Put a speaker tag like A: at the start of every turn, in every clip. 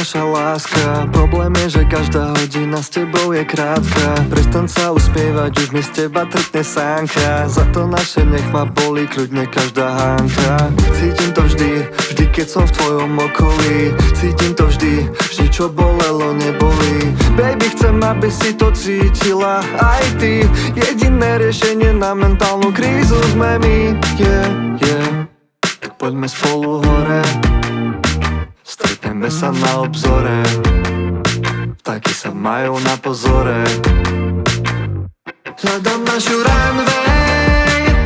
A: naša láska. Problém je, že každá hodina s tebou je krátka. Prestaň sa usmievať, už mi z teba trpne sánka. Za to naše nech ma bolí kľudne každá hánka. Cítim to vždy keď som v tvojom okolí. Cítim to vždy čo bolelo nebolí. Baby, chcem, aby si to cítila aj ty. Jediné riešenie na mentálnu krízu sme my. Tak poďme spolu hore, stretneme sa na obzore. Vtáky sa majú na pozore. Hľadám našu runway,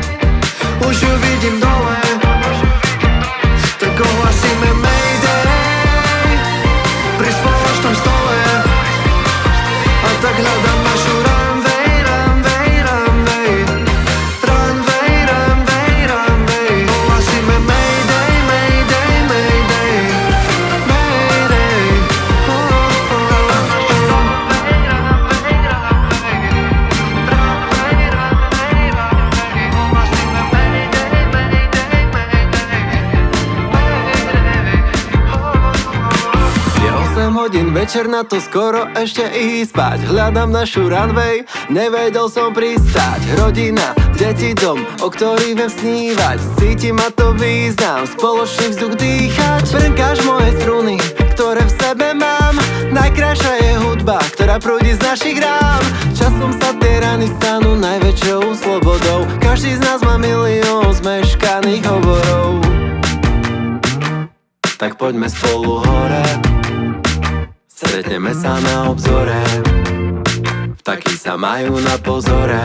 A: už ju vidím dole. Tak ohlasíme Mayday pri spoločnom stole. A tak hľadám našu runway, runway, runway. Runway, runway, runway. Ohlasíme Mayday, Mayday, Mayday. Mayday. Je 8 hodín večer, na to skoro ešte ísť spať. Hľadám našu runway, nevedel som pristáť. Rodina, deti, dom, o ktorý viem snívať. Cítim ma to význam, spoločný vzduch dýchať. Brnkáš moje struny, ktoré v sebe mám. Najkrajšia je hudba, ktorá prúdi z našich rán. Časom sa tie rany stanú najväčšou slobodou. Každý z nás má milión zmeškaných hovorov. Tak poďme spolu hore, stretneme sa na obzore. Vtáky sa majú na pozore.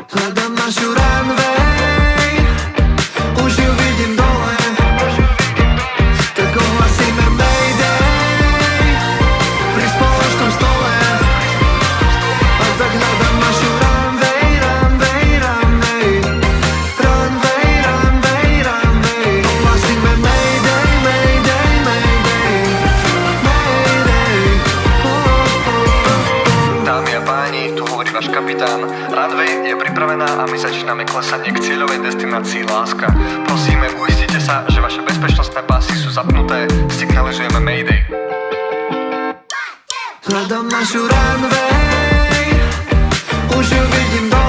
A: Hľadám našu runway, už ju vidím dole. Tak ohlasíme Mayday pri spoločnom stole. A tak hľadám našu runway, runway, runway. Runway, runway, runway. Ohlasíme Mayday, Mayday, Mayday. Mayday.
B: Dámy a páni, tu hovorí váš kapitán. Runway je pripravená a my začíname klesanie k cieľovej destinácii Láska. Prosíme, uistite sa, že vaše bezpečnostné pásy sú zapnuté. Signalizujeme Mayday.
A: Hľadám našu runway, už ju vidím dole.